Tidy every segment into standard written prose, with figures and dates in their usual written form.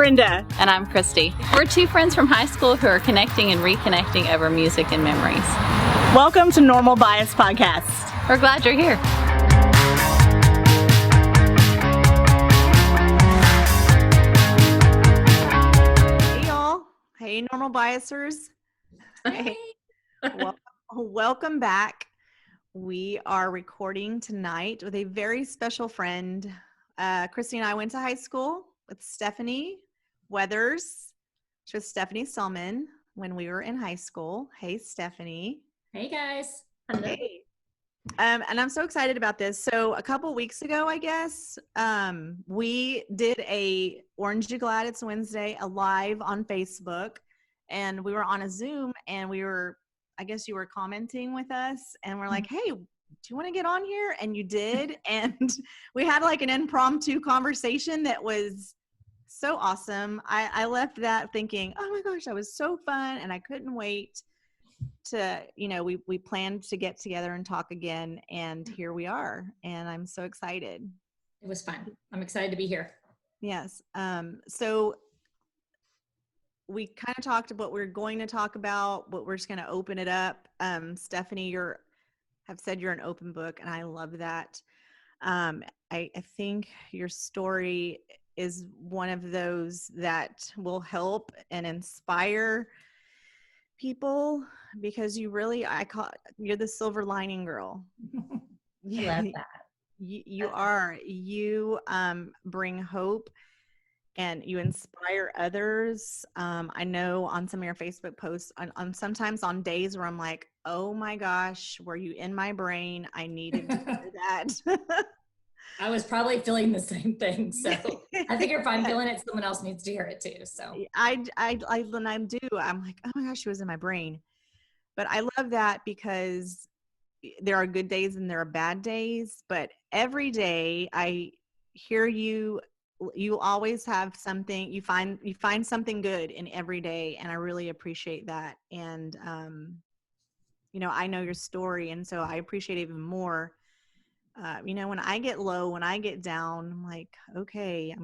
Brenda. And I'm Christy. We're two friends from high school who are connecting and reconnecting over music and memories. Welcome to Normal Bias Podcast. We're glad you're here. Hey, y'all. Hey, Normal Biasers. Hey. Welcome back. We are recording tonight with a very special friend. Christy and I went to high school with Stephanie Weathers. She was Stephanie Selman when we were in high school. Hey, Stephanie. Hey, guys. Hey. And I'm so excited about this. So a couple weeks ago, I guess, we did a Orange You Glad It's Wednesday, a live on Facebook, and we were on a Zoom, and I guess you were commenting with us, and we're like, hey, do you want to get on here? And you did. And we had like an impromptu conversation that was so awesome. I left that thinking, oh my gosh, that was so fun. And I couldn't wait to, we planned to get together and talk again. And here we are. And I'm so excited. It was fun. I'm excited to be here. Yes. So we kind of talked about what we're going to talk about, but we're just going to open it up. Stephanie, have said you're an open book, and I love that. I think your story is one of those that will help and inspire people, because you're the silver lining girl. I love that. You are. You bring hope and you inspire others. I know on some of your Facebook posts, on sometimes on days where I'm like, oh my gosh, were you in my brain? I needed to hear that. I was probably feeling the same thing. So I think if I'm feeling it, someone else needs to hear it too. So when I do, I'm like, oh my gosh, she was in my brain. But I love that, because there are good days and there are bad days, but every day I hear you always have something, you find something good in every day. And I really appreciate that. And, I know your story. And so I appreciate it even more. When I get low, when I get down, I'm like, okay,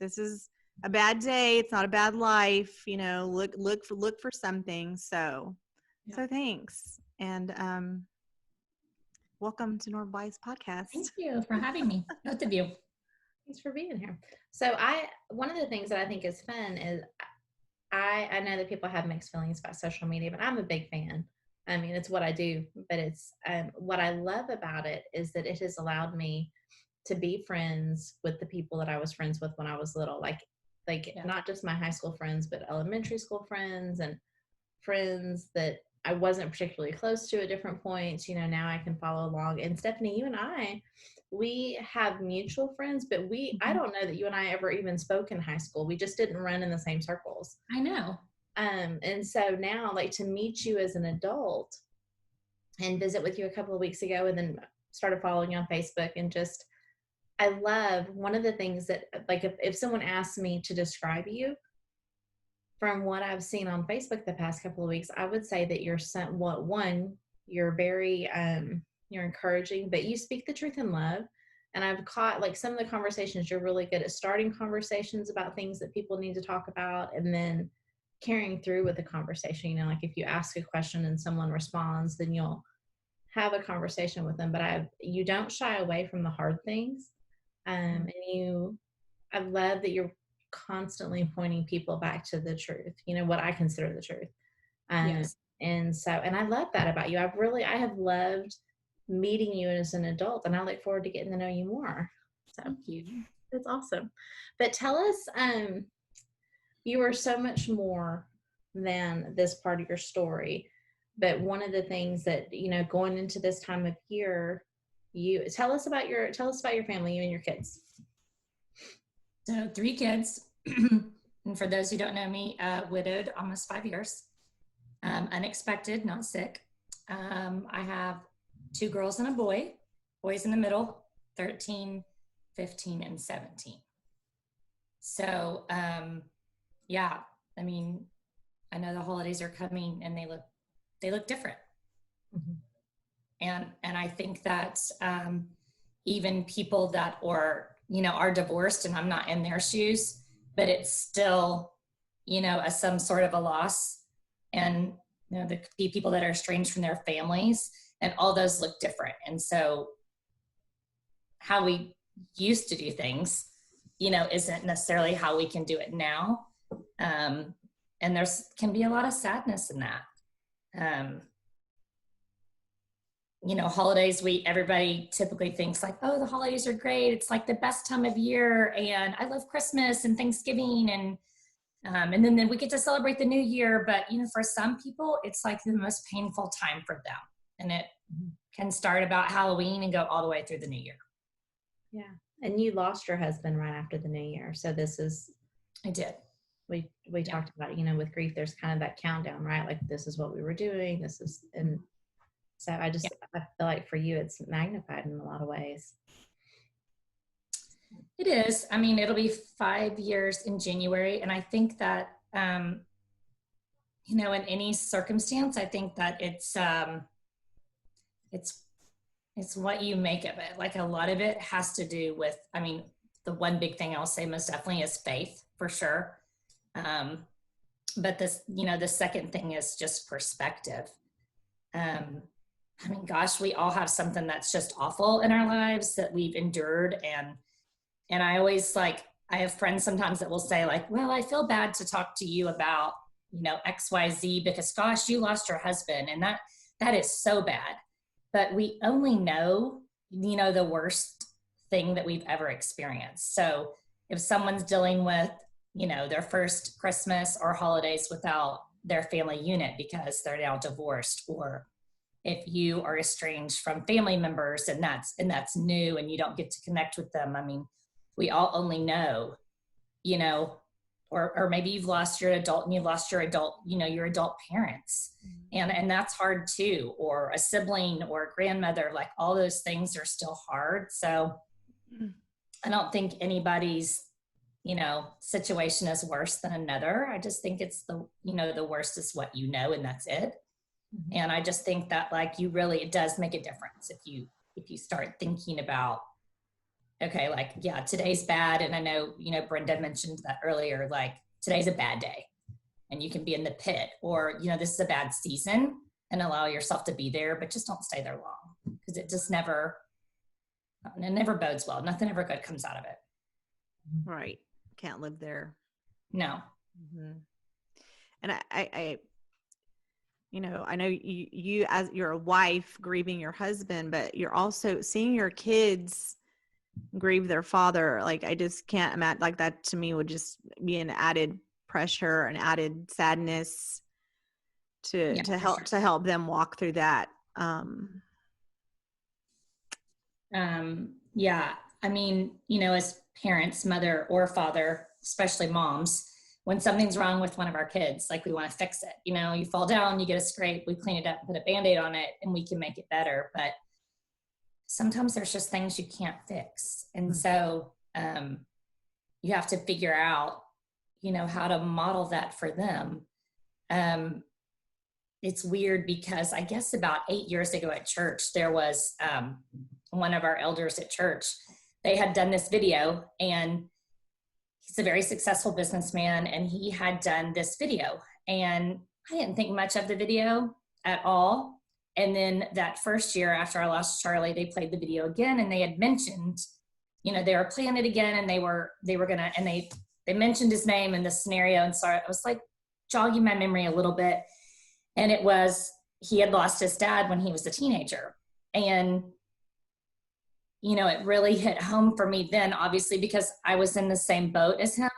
this is a bad day. It's not a bad life, look for something. So thanks. And, welcome to Normal Bias Podcast. Thank you for having me, both of you. Thanks for being here. So one of the things that I think is fun is I know that people have mixed feelings about social media, but I'm a big fan. I mean, it's what I do, but it's what I love about it is that it has allowed me to be friends with the people that I was friends with when I was little, like not just my high school friends, but elementary school friends and friends that I wasn't particularly close to at different points. Now I can follow along. And Stephanie, you and I, we have mutual friends, but I don't know that you and I ever even spoke in high school. We just didn't run in the same circles. I know. And so now, like, to meet you as an adult and visit with you a couple of weeks ago, and then started following you on Facebook, and just, I love one of the things that, like, if someone asks me to describe you from what I've seen on Facebook the past couple of weeks, I would say that you're very, you're encouraging, but you speak the truth in love. And I've caught, like, some of the conversations, you're really good at starting conversations about things that people need to talk about, and then carrying through with the conversation. Like, if you ask a question and someone responds, then you'll have a conversation with them. But you don't shy away from the hard things. And I love that you're constantly pointing people back to the truth, what I consider the truth. Yes. And I love that about you. I have loved meeting you as an adult, and I look forward to getting to know you more. So Thank you. it's awesome. But tell us, you are so much more than this part of your story. But one of the things that, going into this time of year, you tell us about your family, you and your kids. So 3 kids. And for those who don't know me, widowed almost 5 years. Unexpected, not sick. I have 2 girls and a boy. Boys in the middle, 13, 15, and 17. So, yeah, I mean, I know the holidays are coming, and they look different. Mm-hmm. And I think that even people that are divorced, and I'm not in their shoes, but it's still, some sort of a loss. And, the people that are estranged from their families, and all those look different. And so how we used to do things, isn't necessarily how we can do it now. And can be a lot of sadness in that. Holidays, everybody typically thinks like, oh, the holidays are great. It's like the best time of year. And I love Christmas and Thanksgiving. And then we get to celebrate the new year. But, for some people, it's like the most painful time for them. And it can start about Halloween and go all the way through the new year. Yeah. And you lost your husband right after the new year. So this is, I did. We talked about, with grief, there's kind of that countdown, right? Like, this is what we were doing. And so I feel like for you, it's magnified in a lot of ways. It is. I mean, it'll be 5 years in January. And I think that, in any circumstance, I think that it's what you make of it. Like, a lot of it has to do with, the one big thing I'll say most definitely is faith, for sure. But this, the second thing is just perspective. Gosh, we all have something that's just awful in our lives that we've endured. And I always I have friends sometimes that will say like, well, I feel bad to talk to you about, XYZ because gosh, you lost your husband. And that is so bad. But we only know, the worst thing that we've ever experienced. So if someone's dealing with, their first Christmas or holidays without their family unit because they're now divorced, or if you are estranged from family members and that's new and you don't get to connect with them. We all only know, or maybe you've lost your adult and you've lost your adult, your adult parents. And that's hard too, or a sibling or a grandmother, like all those things are still hard. So I don't think anybody's, situation is worse than another. I just think it's the worst is what and that's it. And I just think that it does make a difference if you start thinking about, okay, today's bad. And I know, Brenda mentioned that earlier, today's a bad day and you can be in the pit, or, this is a bad season, and allow yourself to be there, but just don't stay there long, because it never bodes well. Nothing ever good comes out of it. Right. Can't live there. No. And I know you as you're a wife grieving your husband, but you're also seeing your kids grieve their father. I just can't imagine, that to me would just be an added pressure, an added sadness to help them walk through that. As parents, mother or father, especially moms, when something's wrong with one of our kids, we want to fix it. You fall down, you get a scrape, we clean it up, put a Band-Aid on it, and we can make it better. But sometimes there's just things you can't fix. And so you have to figure out, how to model that for them. It's weird because I guess about 8 years ago at church, there was one of our elders at church. They had done this video, and he's a very successful businessman, and he had done this video, and I didn't think much of the video at all. And then that first year after I lost Charlie, they played the video again, and they had mentioned, they were playing it again, and they were gonna, and they mentioned his name in the scenario. And so I was jogging my memory a little bit. And it was, he had lost his dad when he was a teenager. And, it really hit home for me then, obviously, because I was in the same boat as him.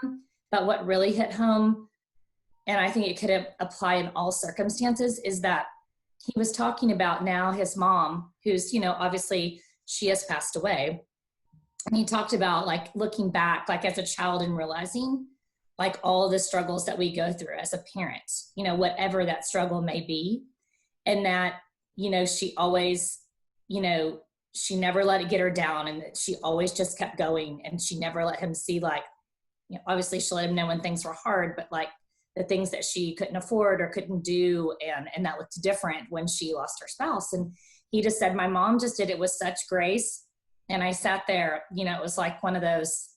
But what really hit home, and I think it could apply in all circumstances, is that he was talking about now his mom, who's, obviously she has passed away. And he talked about looking back, as a child, and realizing all the struggles that we go through as a parent, whatever that struggle may be. And that, she always, she never let it get her down, and that she always just kept going, and she never let him see obviously she let him know when things were hard, but the things that she couldn't afford or couldn't do. And that looked different when she lost her spouse. And he just said, my mom just did it with such grace. And I sat there, it was one of those,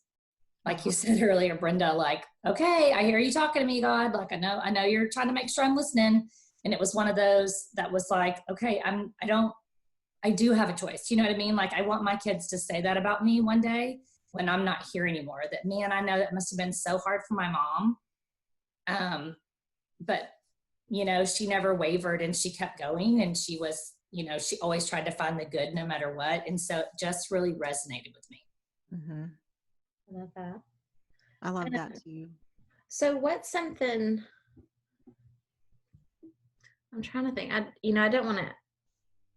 like you said earlier, Brenda, like, okay, I hear you talking to me, God. Like, I know you're trying to make sure I'm listening. And it was one of those that was like, okay, I do have a choice. You know what I mean? Like, I want my kids to say that about me one day when I'm not here anymore, that, man, I know that must have been so hard for my mom. But, you know, she never wavered and she kept going, and she was, you know, she always tried to find the good no matter what. And so it just really resonated with me. Mm-hmm. I love that. I love that too. So what's something, I'm trying to think. I don't want to,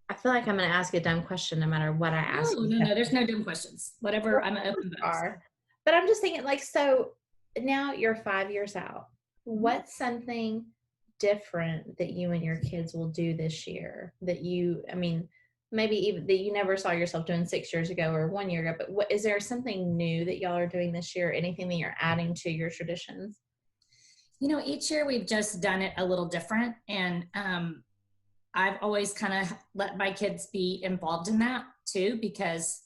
I feel like I'm going to ask a dumb question no matter what I ask. No, there's no dumb questions. Whatever, I'm open book. But I'm just thinking, like, so now you're 5 years out. What's something different that you and your kids will do this year that maybe even that you never saw yourself doing 6 years ago or 1 year ago, but is there something new that y'all are doing this year? Anything that you're adding to your traditions? You know, each year we've just done it a little different. And I've always kind of let my kids be involved in that too, because,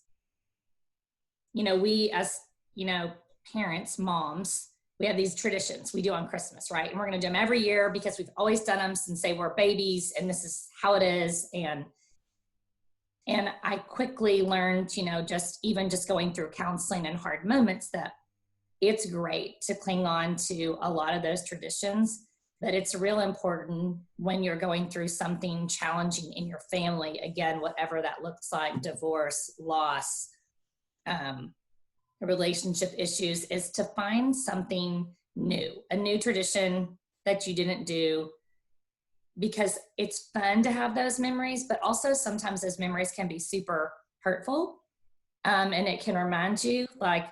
you know, we as, you know, parents, moms, we have these traditions we do on Christmas, right? And we're going to do them every year because we've always done them since they were babies, and this is how it is. And I quickly learned, you know, just going through counseling and hard moments, that it's great to cling on to a lot of those traditions, but it's real important when you're going through something challenging in your family, again, whatever that looks like, divorce, loss, relationship issues, is to find something new, a new tradition that you didn't do, because it's fun to have those memories, but also sometimes those memories can be super hurtful. And it can remind you, like,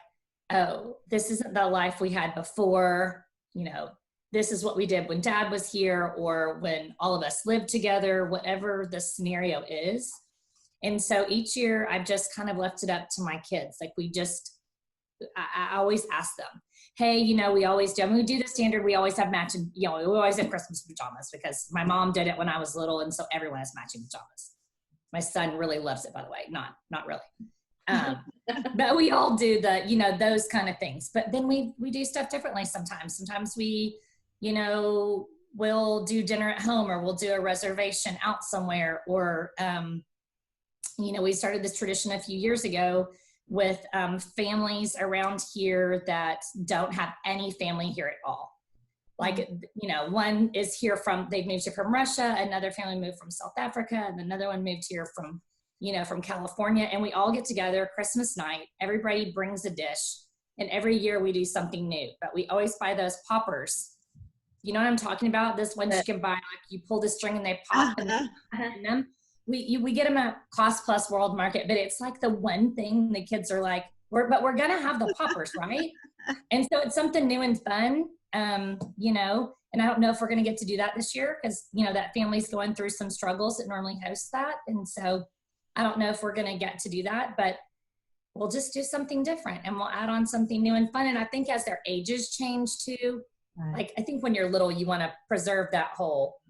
oh, this isn't the life we had before, you know, this is what we did when Dad was here, or when all of us lived together, whatever the scenario is. And so each year I've just kind of left it up to my kids. Like, I always ask them, hey, you know, we always do, I mean, we do the standard, we always have matching, you know, we always have Christmas pajamas because my mom did it when I was little. And so everyone has matching pajamas. My son really loves it, by the way. Not really. But we all do the, you know, those kind of things. But then we do stuff differently sometimes. Sometimes we, you know, we'll do dinner at home, or we'll do a reservation out somewhere. Or, you know, we started this tradition a few years ago with families around here that don't have any family here at all. Like, you know, one is here they moved here from Russia, another family moved from South Africa, and another one moved here from, you know, from California. And we all get together Christmas night, everybody brings a dish, and every year we do something new, but we always buy those poppers. You know what I'm talking about? This one you can buy, like, you pull the string and they pop and them. We get them at Cost Plus World Market, but it's like the one thing the kids are like, we're going to have the poppers, right? And so it's something new and fun, you know, and I don't know if we're going to get to do that this year because, you know, that family's going through some struggles that normally hosts that. And so I don't know if we're going to get to do that, but we'll just do something different and we'll add on something new and fun. And I think as their ages change too, like, I think when you're little, you want to preserve that whole,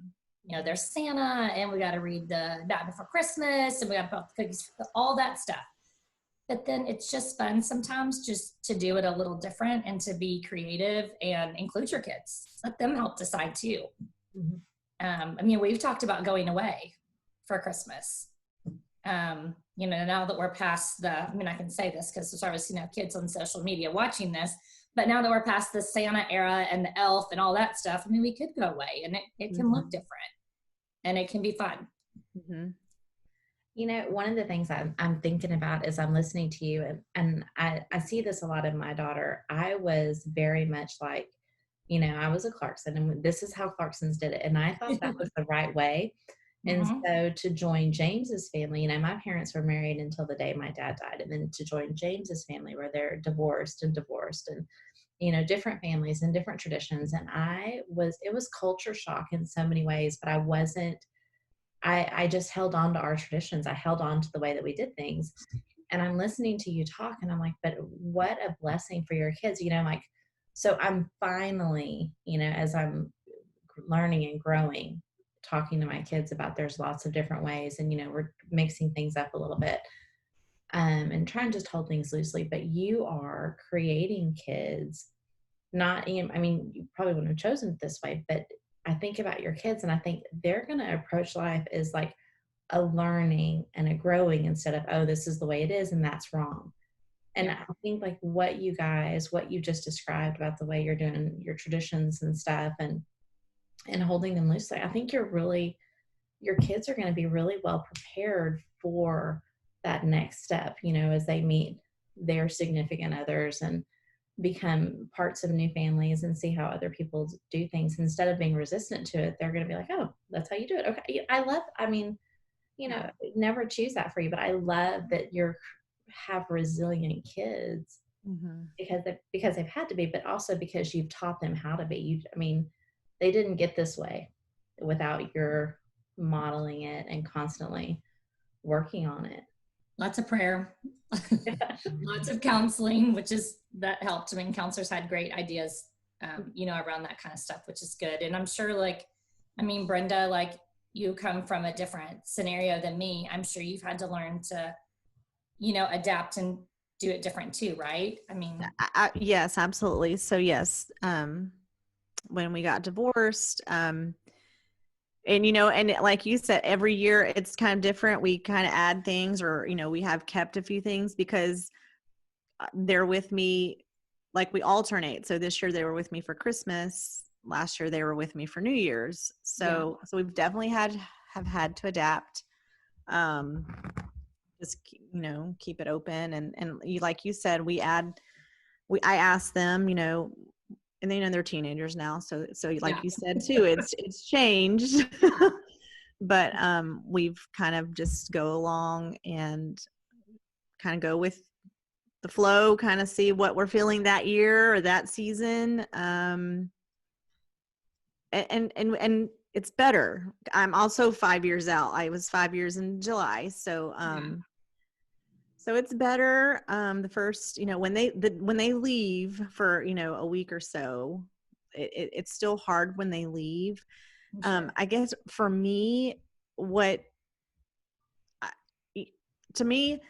you know, there's Santa and we got to read the Night Before Christmas and we got to put the cookies, all that stuff. But then it's just fun sometimes just to do it a little different and to be creative and include your kids. Let them help decide too. Mm-hmm. I mean, we've talked about going away for Christmas. You know, now that we're past I can say this because there's obviously no kids on social media watching this, but now that we're past the Santa era and the elf and all that stuff, I mean, we could go away and it can look different and it can be fun. Mm-hmm. You know, one of the things I'm thinking about as I'm listening to you, and I see this a lot in my daughter. I was very much like, you know, I was a Clarkson, and this is how Clarksons did it. And I thought that was the right way. And so to join James's family, you know, my parents were married until the day my dad died. And then to join James's family where they're divorced and, you know, different families and different traditions. And it was culture shock in so many ways, but I just held on to our traditions. I held on to the way that we did things. And I'm listening to you talk and I'm like, but what a blessing for your kids, you know, like, so I'm finally, you know, as I'm learning and growing, talking to my kids about there's lots of different ways and, you know, we're mixing things up a little bit. and try and just hold things loosely. But you are creating kids, not, I mean, you probably wouldn't have chosen it this way, but I think about your kids and I think they're going to approach life as like a learning and a growing instead of, oh, this is the way it is and that's wrong. And I think like what you just described about the way you're doing your traditions and stuff and holding them loosely, I think your kids are going to be really well prepared for that next step, as they meet their significant others and become parts of new families and see how other people do things. Instead of being resistant to it, they're going to be like, oh, that's how you do it. Okay. Never choose that for you, but I love that have resilient kids because they've had to be, but also because you've taught them how to be. They didn't get this way without your modeling it and constantly working on it. Lots of prayer, lots of counseling, that helped. Counselors had great ideas, around that kind of stuff, which is good. And I'm sure Brenda, you come from a different scenario than me. I'm sure you've had to learn to, adapt and do it different too, right? Yes, absolutely. So yes, when we got divorced, and like you said, every year it's kind of different. We kind of add things or, we have kept a few things because they're with me, like we alternate. So this year they were with me for Christmas. Last year they were with me for New Year's. So we've definitely have had to adapt. Just, keep it open. And like you said, I asked them, and they're teenagers now. So like you said too, it's changed, but we've kind of just go along and kind of go with the flow, kind of see what we're feeling that year or that season. And it's better. I'm also 5 years out. I was 5 years in July. So, so it's better. The first, when they leave for, a week or so, it's still hard when they leave. Sure. I guess for me, to me,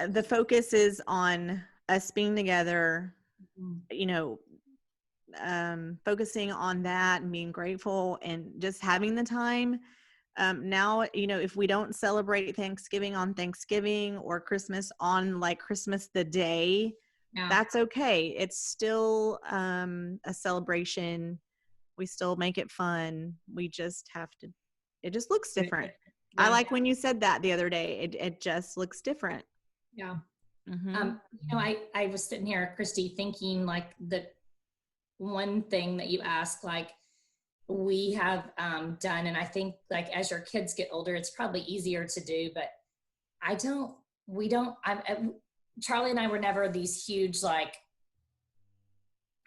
the focus is on us being together, focusing on that and being grateful and just having the time. Now, if we don't celebrate Thanksgiving on Thanksgiving or Christmas on Christmas the day, that's okay. It's still a celebration. We still make it fun. We just have to, it just looks different. I like when you said that the other day, it just looks different. Yeah. I was sitting here, Christy, thinking the one thing that you asked, we have done, and I think as your kids get older, it's probably easier to do, but Charlie and I were never these huge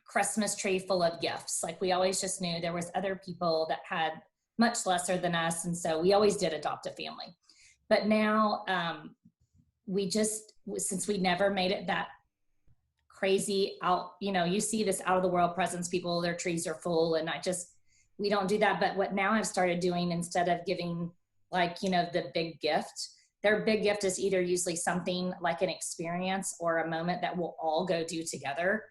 Christmas tree full of gifts. We always just knew there was other people that had much lesser than us, and so we always did adopt a family. But now since we never made it that crazy out, you see this out of the world presents, people, their trees are full, and we don't do that. But what now I've started doing, instead of giving the big gift, their big gift is either usually something like an experience or a moment that we'll all go do together.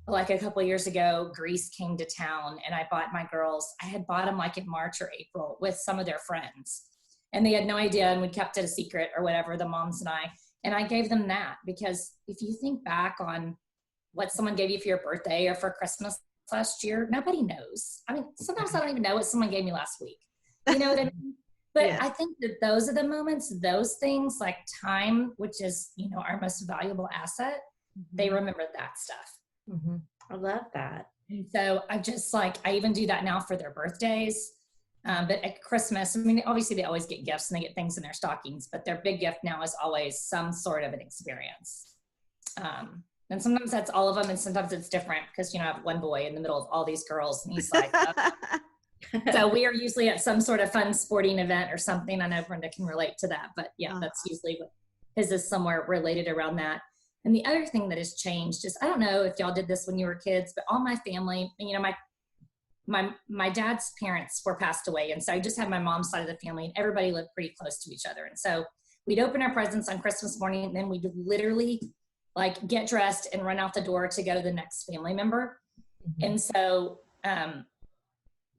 Like a couple of years ago, Greece came to town and I bought my girls, I had bought them in March or April with some of their friends, and they had no idea, and we kept it a secret or whatever, the moms and I gave them that, because if you think back on what someone gave you for your birthday or for Christmas last year, nobody knows. Sometimes I don't even know what someone gave me last week. You know what I mean? But yeah. I think that those are the moments, those things like time, which is, our most valuable asset, they remember that stuff. Mm-hmm. I love that. And so I just I even do that now for their birthdays. But at Christmas, obviously they always get gifts and they get things in their stockings, but their big gift now is always some sort of an experience. And sometimes that's all of them, and sometimes it's different because, I have one boy in the middle of all these girls, and he's so we are usually at some sort of fun sporting event or something. I know Brenda can relate to that, but that's usually what his is, somewhere related around that. And the other thing that has changed is, I don't know if y'all did this when you were kids, but all my family, my dad's parents were passed away. And so I just had my mom's side of the family, and everybody lived pretty close to each other. And so we'd open our presents on Christmas morning, and then we'd literally like get dressed and run out the door to go to the next family member. Mm-hmm. And so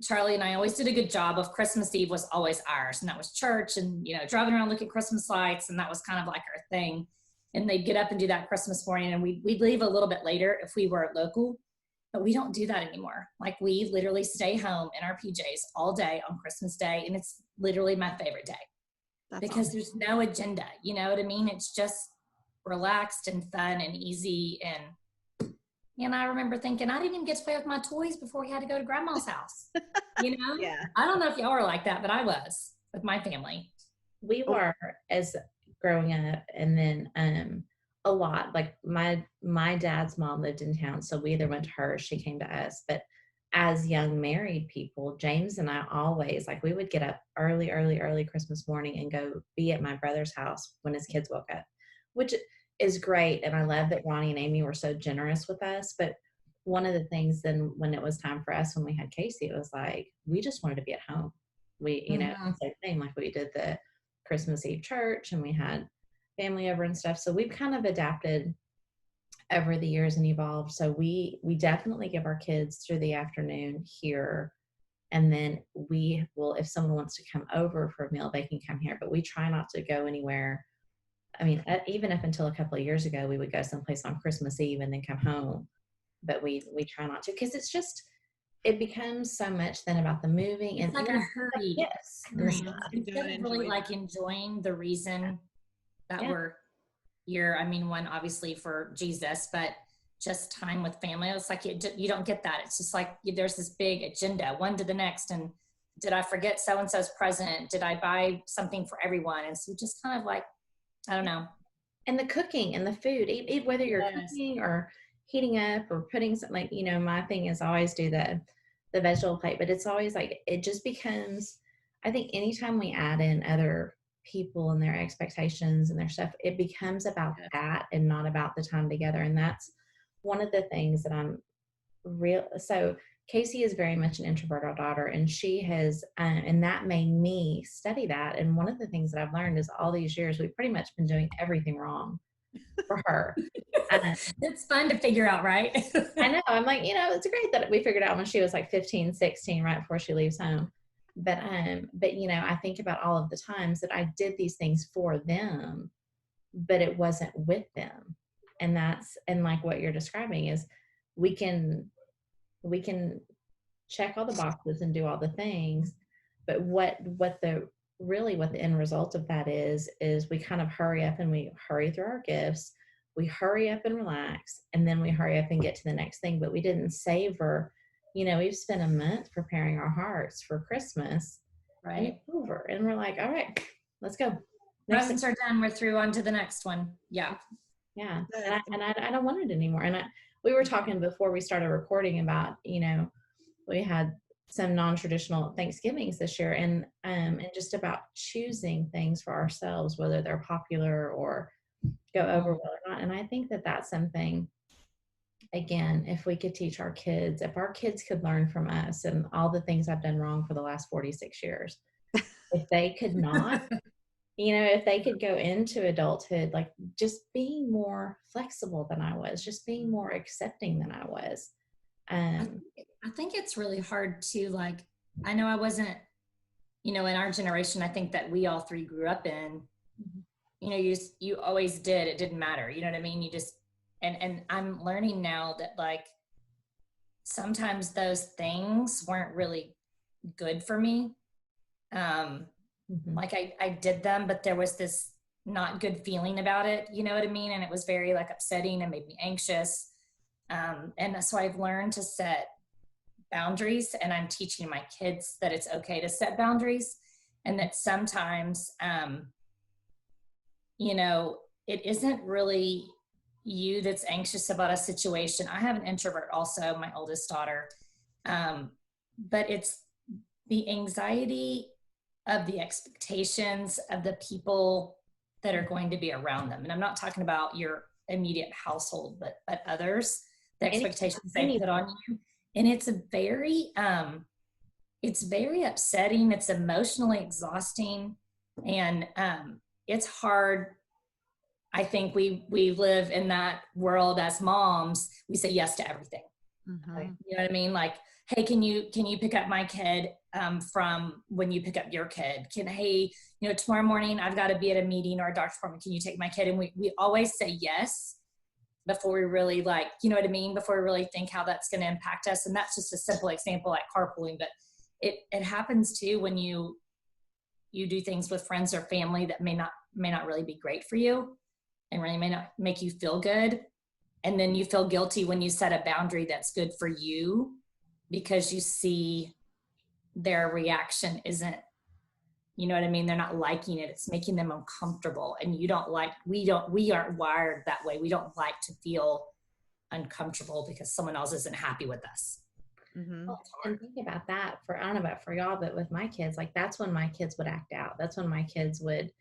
Charlie and I always did a good job of Christmas Eve was always ours, and that was church and, you know, driving around looking at Christmas lights, and that was kind of like our thing. And they'd get up and do that Christmas morning, and we'd leave a little bit later if we were local, but we don't do that anymore. Like, we literally stay home in our PJs all day on Christmas Day, and it's literally my favorite day. That's because awesome. There's no agenda, you know what I mean? It's just relaxed and fun and easy. And I remember thinking, I didn't even get to play with my toys before we had to go to grandma's house. You know? Yeah. I don't know if y'all were like that, but I was with my family. We were as growing up, and then a lot, like my dad's mom lived in town, so we either went to her or she came to us. But as young married people, James and I always, like, we would get up early Christmas morning and go be at my brother's house when his kids woke up, which is great. And I love that Ronnie and Amy were so generous with us. But one of the things then when it was time for us, when we had Casey, it was like, we just wanted to be at home. We, you know, same thing, like we did the Christmas Eve church and we had family over and stuff. So we've kind of adapted over the years and evolved. So we definitely give our kids through the afternoon here. And then we will, if someone wants to come over for a meal, they can come here, but we try not to go anywhere. I mean, even up until a couple of years ago, we would go someplace on Christmas Eve and then come home, but we try not to, because it's just, it becomes so much then about the moving. It's and like a hurry. Yes. Instead of really like enjoying the reason that we're here. I mean, one obviously for Jesus, but just time with family. It's like you don't get that. It's just like there's this big agenda, one to the next. And did I forget so-and-so's present? Did I buy something for everyone? And so just kind of like, I don't know. And the cooking and the food, whether you're cooking or heating up or putting something, like, you know, my thing is always do the vegetable plate, but it's always like, it just becomes, I think anytime we add in other people and their expectations and their stuff, it becomes about that and not about the time together. And that's one of the things that I'm so Casey is very much an introvert daughter, and she has, and that made me study that. And one of the things that I've learned is all these years, we've pretty much been doing everything wrong for her. It's fun to figure out, right? I know. I'm like, you know, it's great that we figured out when she was like 15, 16, right before she leaves home. But you know, I think about all of the times that I did these things for them, but it wasn't with them. And like what you're describing is we can check all the boxes and do all the things, but what the end result of that is we kind of hurry up and we hurry through our gifts, we hurry up and relax, and then we hurry up and get to the next thing, but we didn't savor. You know, we've spent a month preparing our hearts for Christmas, right? And it's over, and we're like, all right, let's go. Presents are done. We're through on to the next one. Yeah. And I don't want it anymore. And we were talking before we started recording about, you know, we had some non-traditional Thanksgivings this year, and just about choosing things for ourselves, whether they're popular or go over well or not. And I think that that's something, again, if we could teach our kids, if our kids could learn from us and all the things I've done wrong for the last 46 years, if they could not, you know, if they could go into adulthood, like just being more flexible than I was, just being more accepting than I was. I think it's really hard to, like, I know I wasn't, you know, in our generation, I think that we all three grew up in, you know, you always did, it didn't matter. You know what I mean? You just, and I'm learning now that, like, sometimes those things weren't really good for me. Like I did them, but there was this not good feeling about it. You know what I mean? And it was very, like, upsetting and made me anxious. And so I've learned to set boundaries, and I'm teaching my kids that it's okay to set boundaries, and that sometimes, you know, it isn't really you that's anxious about a situation. I have an introvert also, my oldest daughter, but it's the anxiety of the expectations of the people that are going to be around them. And I'm not talking about your immediate household, but others, the expectations they put on you. And it's very upsetting. It's emotionally exhausting. And it's hard. I think we live in that world as moms. We say yes to everything. Mm-hmm. You know what I mean? Like, hey, can you pick up my kid from when you pick up your kid? Hey, tomorrow morning I've got to be at a meeting or a doctor's appointment. Can you take my kid? And we always say yes before we really before we really think how that's going to impact us. And that's just a simple example like carpooling, but it happens too when you do things with friends or family that may not really be great for you and really may not make you feel good. And then you feel guilty when you set a boundary that's good for you because you see their reaction isn't, you know what I mean? They're not liking it. It's making them uncomfortable. And we aren't wired that way. We don't like to feel uncomfortable because someone else isn't happy with us. Mm-hmm. And think about that I don't know about for y'all, but with my kids, like that's when my kids would act out. That's when my kids would,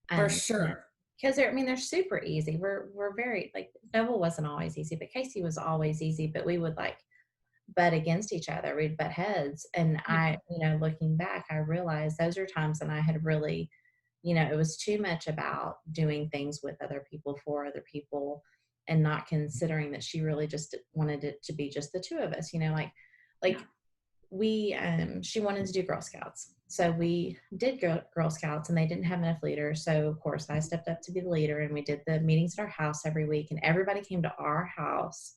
For sure. Because they're super easy. We're very like Noble wasn't always easy, but Casey was always easy. But we would like butt against each other. We'd butt heads. And I, looking back, I realized those are times when I had really, it was too much about doing things with other people for other people and not considering that she really just wanted it to be just the two of us, we she wanted to do Girl Scouts. So we did Girl Scouts and they didn't have enough leaders. So of course I stepped up to be the leader and we did the meetings at our house every week and everybody came to our house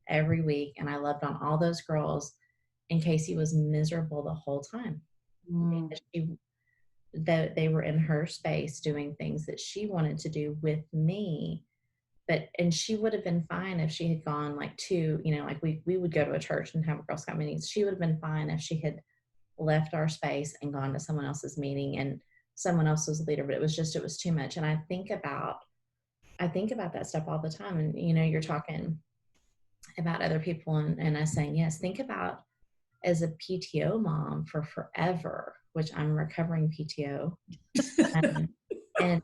every week. And I loved on all those girls and Casey was miserable the whole time. They were in her space doing things that she wanted to do with me. And she would have been fine if she had gone like to, like we would go to a church and have Girl Scout meetings. She would have been fine if she had left our space and gone to someone else's meeting and someone else was the leader, but it was too much. And I think about that stuff all the time. And, you're talking about other people and us saying, yes, think about as a PTO mom for forever, which I'm recovering PTO. And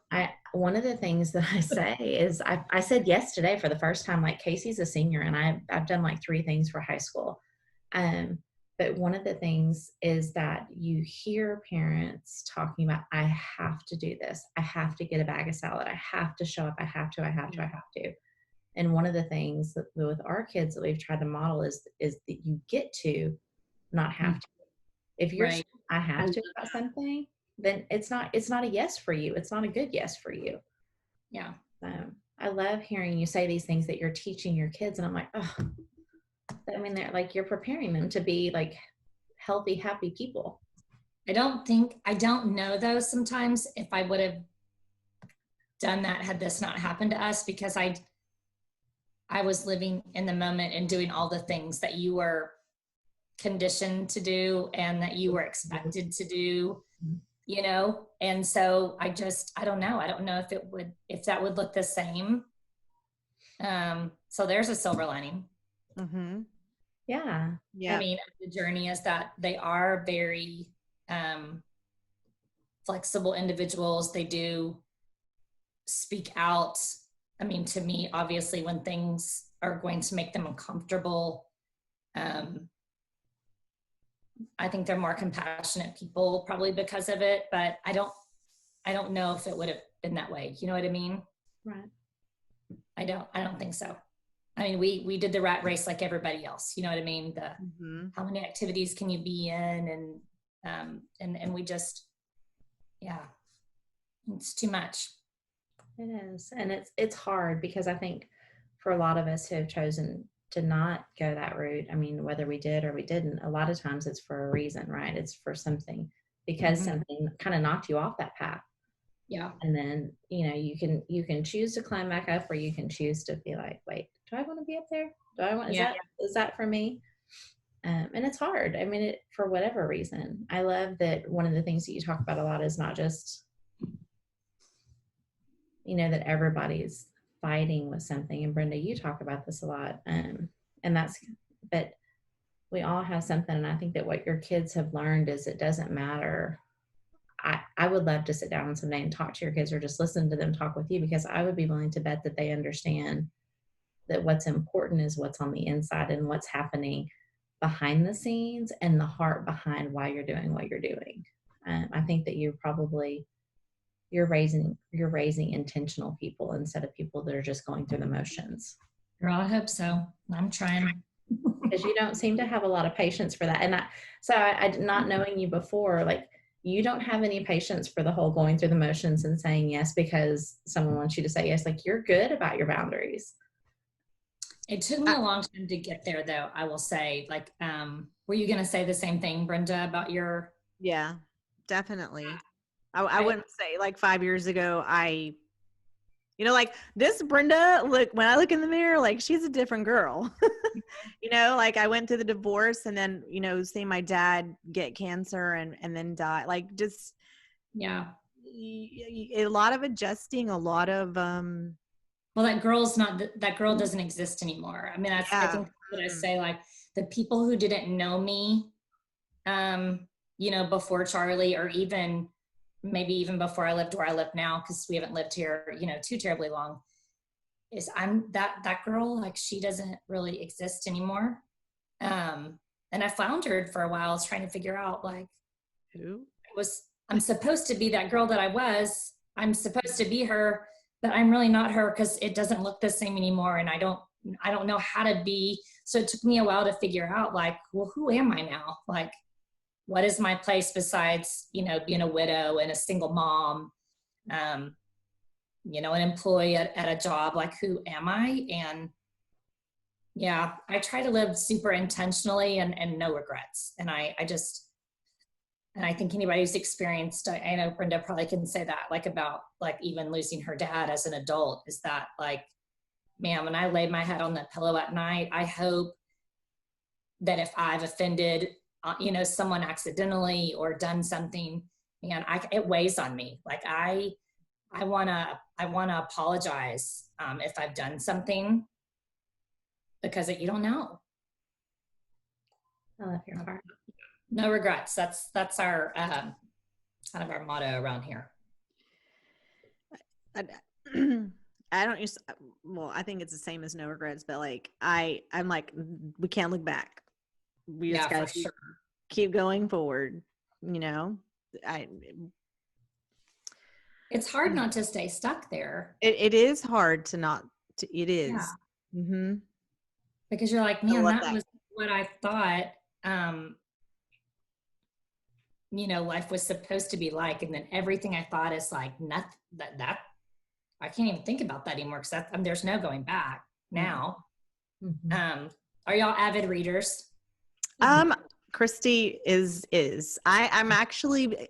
one of the things that I say is I said yes today for the first time, like Casey's a senior and I've done like 3 things for high school. But one of the things is that you hear parents talking about, I have to do this. I have to get a bag of salad. I have to show up. I have to. And one of the things that with our kids that we've tried to model is that you get to not have to. If you're Right. I have to about something, then it's not a yes for you. It's not a good yes for you. Yeah. I love hearing you say these things that you're teaching your kids. And I'm like, oh, I mean, they're like, you're preparing them to be like healthy, happy people. I don't know though, sometimes if I would have done that had this not happened to us, because I was living in the moment and doing all the things that you were conditioned to do and that you were expected to do, and so I don't know. I don't know if that would look the same. So there's a silver lining. Mm-hmm. Yeah. I mean, the journey is that they are very flexible individuals. They do speak out. I mean, to me, obviously, when things are going to make them uncomfortable, I think they're more compassionate people probably because of it, but I don't know if it would have been that way. You know what I mean? Right. I don't think so. I mean, we did the rat race like everybody else. You know what I mean? How many activities can you be in? And we just, it's too much. It is. And it's hard because I think for a lot of us who have chosen to not go that route, I mean, whether we did or we didn't, a lot of times it's for a reason, right? It's for something because something kind of knocked you off that path. Yeah. And then, you can choose to climb back up or you can choose to be like, wait, do I want to be up there? Do I want, is that for me? And it's hard. I mean, for whatever reason. I love that one of the things that you talk about a lot is not just, that everybody's fighting with something. And Brenda, you talk about this a lot. But we all have something. And I think that what your kids have learned is it doesn't matter. I would love to sit down someday and talk to your kids or just listen to them talk with you, because I would be willing to bet that they understand that what's important is what's on the inside and what's happening behind the scenes and the heart behind why you're doing what you're doing. I think that you're you're raising intentional people instead of people that are just going through the motions. Girl, I hope so. I'm trying. Because you don't seem to have a lot of patience for that. And I not knowing you before, like, you don't have any patience for the whole going through the motions and saying yes because someone wants you to say yes. Like, you're good about your boundaries. It took me a long time to get there, though, I will say. Like, were you going to say the same thing, Brenda, about your... Yeah, definitely. I wouldn't say like 5 years ago, like this Brenda, look, when I look in the mirror, like she's a different girl. Like I went through the divorce and then, seeing my dad get cancer and then die, like just, yeah, a lot of adjusting, a lot of, well, that girl doesn't exist anymore. I mean, I think what I say, like the people who didn't know me, before Charlie, or maybe even before I lived where I live now, because we haven't lived here, too terribly long, is that girl, like she doesn't really exist anymore. And I floundered for a while. I was trying to figure out like I'm supposed to be that girl that I was. I'm supposed to be her, but I'm really not her because it doesn't look the same anymore. And I don't know how to be. So it took me a while to figure out like, well, who am I now? Like, what is my place besides, being a widow and a single mom, an employee at a job? Like, who am I? And yeah, I try to live super intentionally and no regrets. And I think anybody who's experienced, I know Brenda probably can say that, like about like even losing her dad as an adult, is that like, man, when I lay my head on that pillow at night, I hope that if I've offended someone accidentally or done something, man, it weighs on me. Like I want to apologize if I've done something, because you don't know. I love your heart. No regrets. That's our kind of our motto around here. I don't use, well, I think it's the same as no regrets, but like I'm like, we can't look back. We just gotta keep going forward. It's hard not to stay stuck there. It is hard to not. It is. Yeah. Mm-hmm. Because you're like, man, that was what I thought. Life was supposed to be like, and then everything I thought is like nothing. That I can't even think about that anymore because there's no going back now. Mm-hmm. Are y'all avid readers? Christy is. I'm actually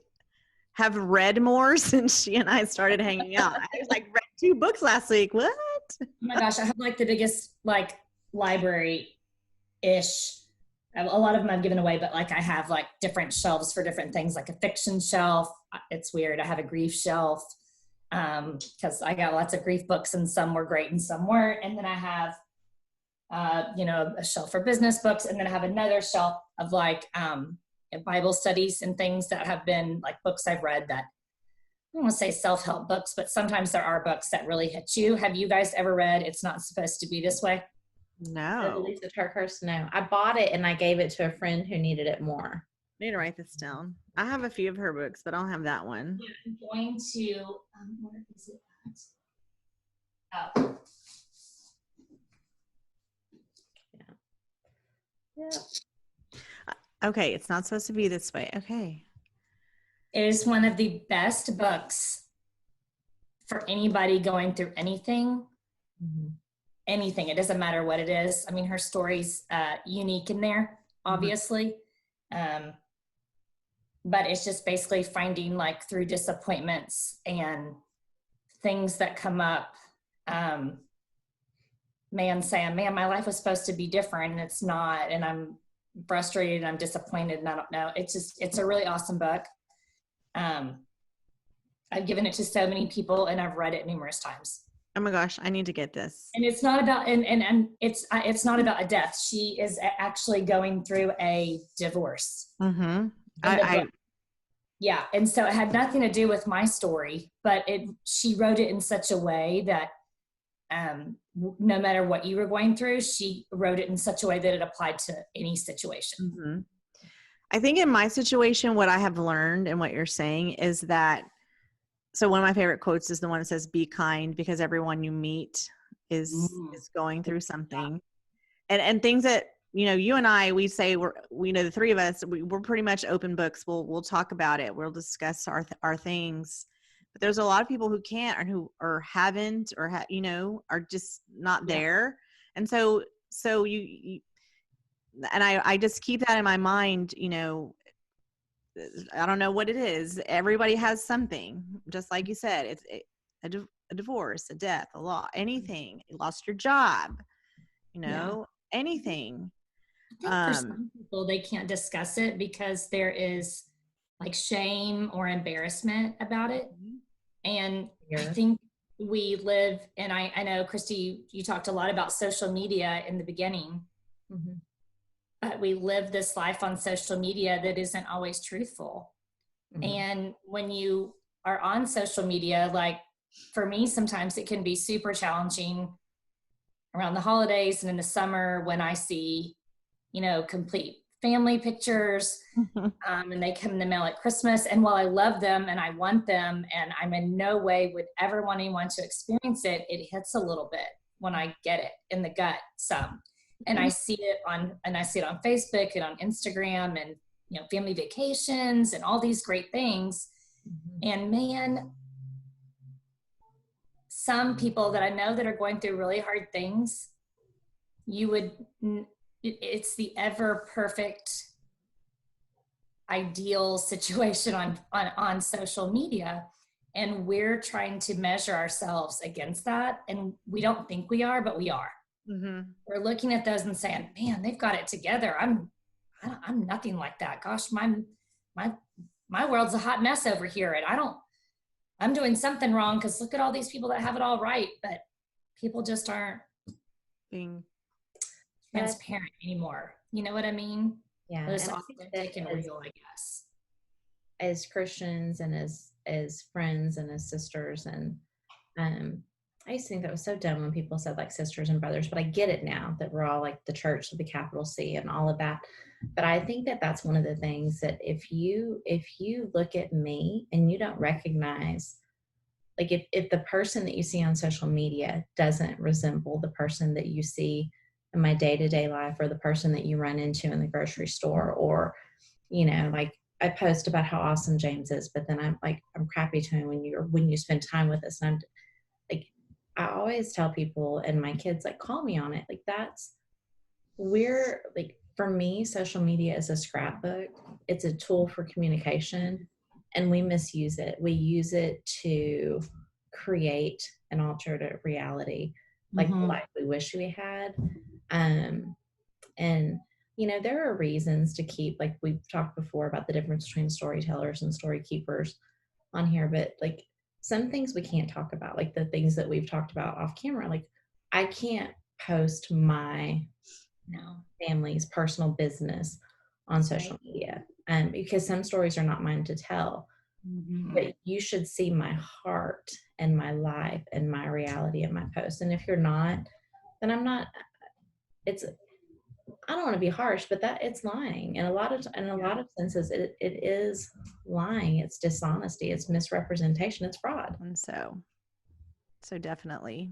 have read more since she and I started hanging out. I was like, read 2 books last week. What? Oh my gosh, I have like the biggest like library-ish. A lot of them I've given away, but like I have like different shelves for different things, like a fiction shelf. It's weird. I have a grief shelf because I got lots of grief books and some were great and some weren't. And then I have a shelf for business books. And then I have another shelf of like Bible studies and things that have been like books I've read that, I don't want to say self-help books, but sometimes there are books that really hit you. Have you guys ever read It's Not Supposed to Be This Way? No. Lisa Turkhurst, no. I bought it and I gave it to a friend who needed it more. I need to write this down. I have a few of her books, but I don't have that one. Yeah, I'm going to, where is it at? Oh. Yeah. Okay, It's Not Supposed to Be This Way. Okay. It is one of the best books for anybody going through anything. Mm-hmm. Anything. It doesn't matter what it is. I mean, her story's unique in there, obviously. Mm-hmm. But it's just basically finding like through disappointments and things that come up, saying, man, my life was supposed to be different and it's not. And I'm frustrated and I'm disappointed and I don't know. It's a really awesome book. I've given it to so many people and I've read it numerous times. Oh my gosh, I need to get this. And it's not about, and it's not about a death. She is actually going through a divorce. Mm-hmm. Yeah. And so it had nothing to do with my story, but she wrote it in such a way that, no matter what you were going through, she wrote it in such a way that it applied to any situation. Mm-hmm. I think in my situation, what I have learned and what you're saying is that So one of my favorite quotes is the one that says, "Be kind, because everyone you meet is going through something." And things that, you and I, we say the three of us, we're pretty much open books. We'll talk about it. We'll discuss our things. But there's a lot of people who can't, or who or haven't, or are just not there. And so you and I just keep that in my mind. I don't know what it is. Everybody has something, just like you said. It's a divorce, a death, a loss, anything. You lost your job, anything. I think for some people, they can't discuss it because there is like shame or embarrassment about it. And I think we live, and I know, Christy, you talked a lot about social media in the beginning. But we live this life on social media that isn't always truthful. And when you are on social media, like for me, sometimes it can be super challenging around the holidays and in the summer when I see, complete family pictures, and they come in the mail at Christmas. And while I love them and I want them, and I'm in no way would ever want anyone to experience it, it hits a little bit when I get it in the gut some. And I see it on Facebook and on Instagram and, family vacations and all these great things. And man, some people that I know that are going through really hard things, it's the ever perfect ideal situation on social media. And we're trying to measure ourselves against that. And we don't think we are, but we are. We're looking at those and saying, man, they've got it together. I'm nothing like that. Gosh, my world's a hot mess over here. And I'm doing something wrong because look at all these people that have it all right. But people just aren't being transparent anymore. You know what I mean? Yeah. It's authentic and real, I guess. As Christians and as friends and as sisters, and I used to think that was so dumb when people said like sisters and brothers, but I get it now that we're all like the church with the capital C and all of that. But I think that that's one of the things that if you look at me and you don't recognize, like if the person that you see on social media doesn't resemble the person that you see in my day-to-day life, or the person that you run into in the grocery store, or, like I post about how awesome James is, but then I'm crappy to him when you spend time with us. And I'm like, I always tell people, and my kids like call me on it. Like we're like, for me, social media is a scrapbook. It's a tool for communication, and we misuse it. We use it to create an alternative reality, like the life we wish we had. And there are reasons to keep, like we've talked before about the difference between storytellers and story keepers on here, but like some things we can't talk about, like the things that we've talked about off camera. Like I can't post my family's personal business on social media, because some stories are not mine to tell. But you should see my heart and my life and my reality in my post. And if you're not, then I'm not. I don't want to be harsh, but that it's lying. And a lot of senses, it is lying. It's dishonesty. It's misrepresentation. It's fraud. And so definitely.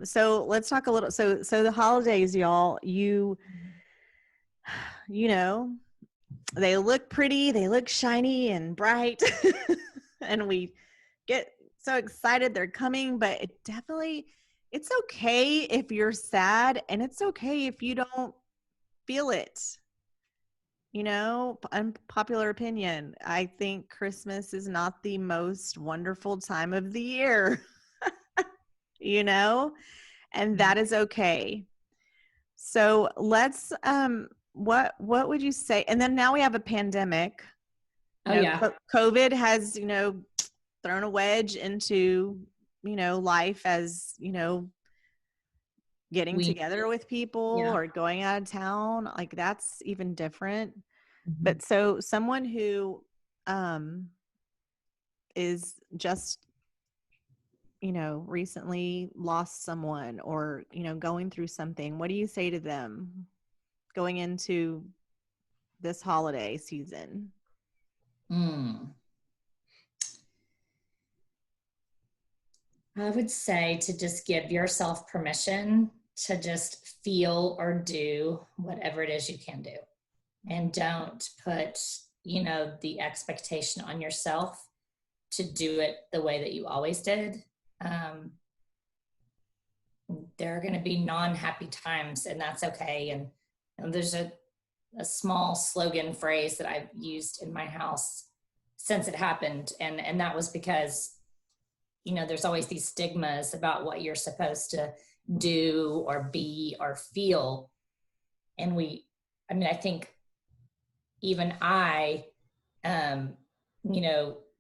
So let's talk a little. So the holidays, y'all, they look pretty, they look shiny and bright, and we get so excited they're coming, but it's okay if you're sad, and it's okay if you don't feel it. Unpopular opinion. I think Christmas is not the most wonderful time of the year, and that is okay. So let's, what would you say? And then now we have a pandemic. COVID has, thrown a wedge into, life as, getting together with people or going out of town. Like that's even different. But so someone who is just, recently lost someone, or, going through something, what do you say to them going into this holiday season? I would say to just give yourself permission to just feel or do whatever it is you can do. And don't put, the expectation on yourself to do it the way that you always did. There are going to be non-happy times, and that's okay. And there's a small slogan phrase that I've used in my house since it happened. And that was because, there's always these stigmas about what you're supposed to do or be or feel. And I think even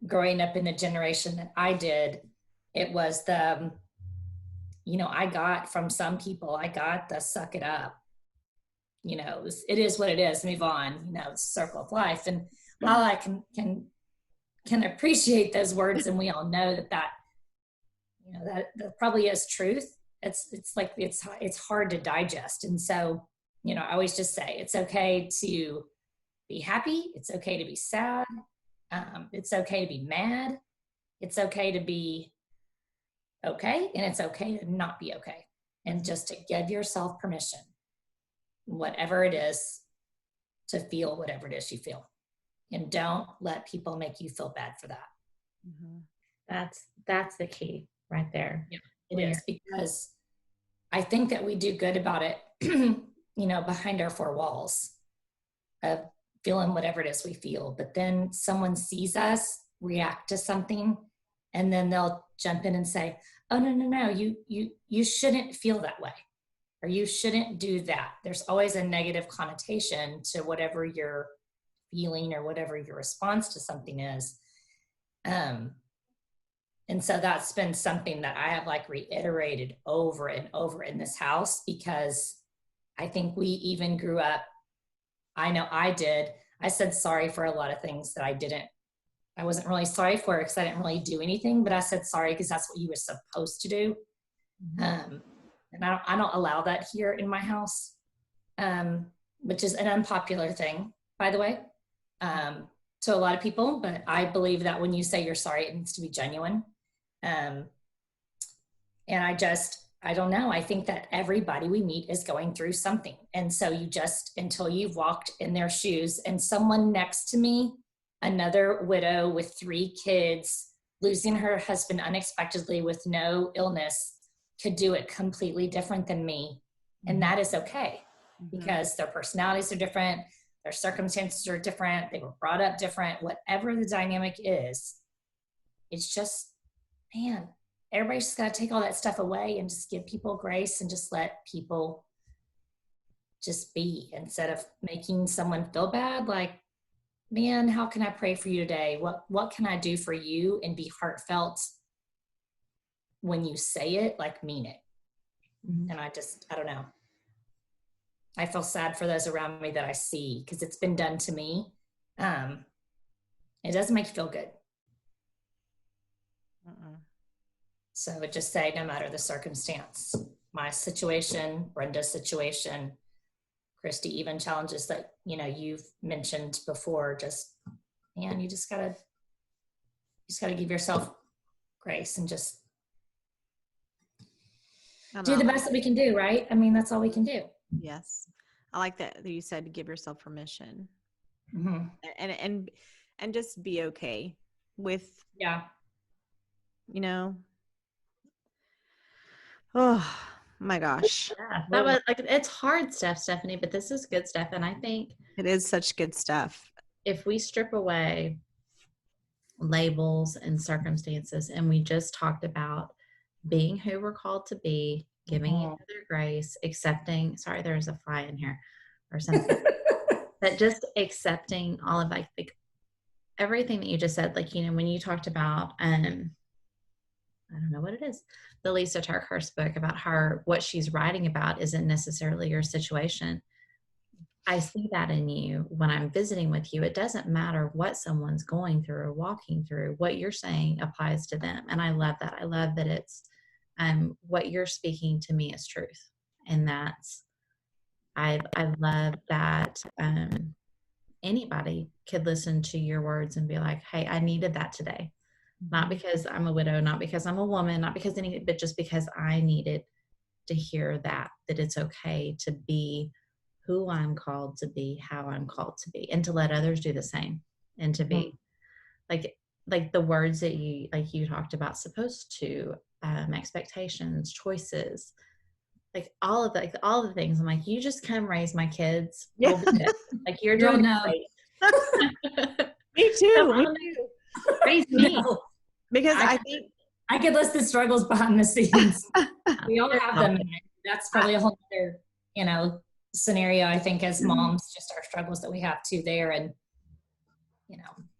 growing up in the generation that I did, it was I got from some people, I got the suck it up. It is what it is, move on, it's a circle of life. And while I can appreciate those words, and we all know that probably is truth, it's hard to digest. And so, I always just say it's okay to be happy. It's okay to be sad. It's okay to be mad. It's okay to be okay. And it's okay to not be okay. And just to give yourself permission, whatever it is, to feel whatever it is you feel. And don't let people make you feel bad for that. Mm-hmm. That's the key right there. Yeah, it is, because I think that we do good about it, behind our four walls of feeling whatever it is we feel. But then someone sees us react to something, and then they'll jump in and say, oh, no, you shouldn't feel that way, or you shouldn't do that. There's always a negative connotation to whatever you're feeling or whatever your response to something is. And so that's been something that I have reiterated over and over in this house, because I think we even grew up, I know I did, I said sorry for a lot of things that I wasn't really sorry for, because I didn't really do anything, but I said sorry because that's what you were supposed to do. And I don't allow that here in my house, which is an unpopular thing, by the way, to a lot of people. But I believe that when you say you're sorry, it needs to be genuine. And I don't know. I think that everybody we meet is going through something. And so until you've walked in their shoes, and someone next to me, another widow with 3 kids, losing her husband unexpectedly with no illness, could do it completely different than me. And that is okay, because their personalities are different. Their circumstances are different. They were brought up different. Whatever the dynamic is, it's just, man, everybody's just got to take all that stuff away and just give people grace and just let people just be, instead of making someone feel bad. Man, how can I pray for you today? What can I do for you? And be heartfelt when you say it, mean it. And I don't know. I feel sad for those around me that I see, because it's been done to me. It doesn't make you feel good. So just say, no matter the circumstance, my situation, Brenda's situation, Christy, even challenges that, you've mentioned before, you just gotta give yourself grace and just do the best that we can do, right? That's all we can do. Yes. I like that you said, give yourself permission. And just be okay with, oh my gosh. Yeah, that was it's hard stuff, Stephanie, but this is good stuff. And I think it is such good stuff. If we strip away labels and circumstances, and we just talked about being who we're called to be, giving each other grace, accepting, sorry, there's a fly in here or something, but just accepting all of everything that you just said, when you talked about, I don't know what it is, the Lisa Turkhurst book about what she's writing about isn't necessarily your situation. I see that in you when I'm visiting with you. It doesn't matter what someone's going through or walking through. What you're saying applies to them. And I love that. I love that it's what you're speaking to me is truth. And I love that anybody could listen to your words and be like, hey, I needed that today. not because I'm a widow, not because I'm a woman, not because but just because I needed to hear that it's okay to be who I'm called to be, how I'm called to be, and to let others do the same, and to be like the words that you talked about, supposed to, expectations, choices, like all of the things. I'm like, you just come raise my kids. Yeah. We'll be good. Like you're doing great. Me too. Me too. Raise me. No, Because I think I could list the struggles behind the scenes. We all have them. And that's probably a whole other, scenario, I think, as moms, just our struggles that we have too there. And,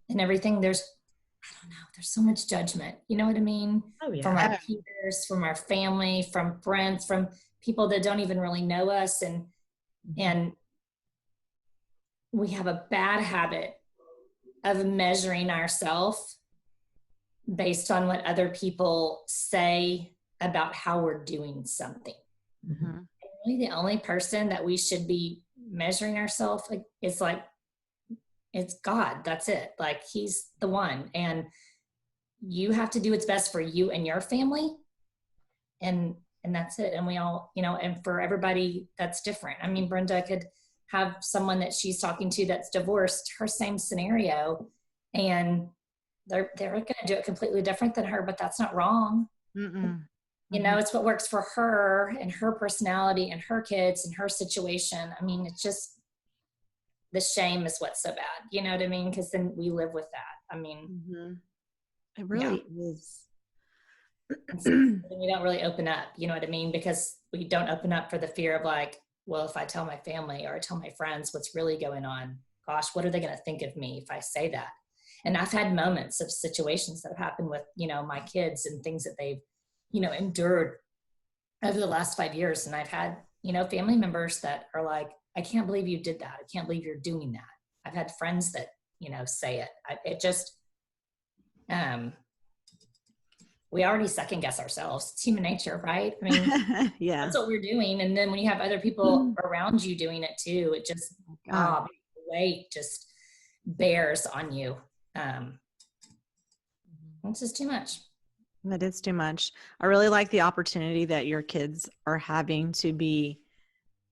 and everything, I don't know, there's so much judgment. You know what I mean? Oh, yeah. From our peers, from our family, from friends, from people that don't even really know us. And we have a bad habit of measuring ourselves based on what other people say about how we're doing something. mm-hmm. Really, the only person that we should be measuring ourselves is it's God. That's it. Like, he's the one. And you have to do what's best for you and your family. And that's it. And we all, and for everybody that's different. I mean, Brenda could have someone that she's talking to that's divorced, her same scenario, and they're going to do it completely different than her, but that's not wrong. Mm-mm. It's what works for her and her personality and her kids and her situation. I mean, it's just, the shame is what's so bad. You know what I mean? Because then we live with that. I mean, it really is. So we don't really open up, you know what I mean? Because we don't open up for the fear of like, well, if I tell my family or I tell my friends what's really going on, gosh, what are they going to think of me if I say that? And I've had moments of situations that have happened with, my kids and things that they've, endured over the last 5 years. And I've had, family members that are like, I can't believe you did that. I can't believe you're doing that. I've had friends that, say it. It just, we already second guess ourselves. It's human nature, right? I mean, yeah, that's what we're doing. And then when you have other people around you doing it too, it just, the weight just bears on you. It's just too much. That is too much. I really like the opportunity that your kids are having to be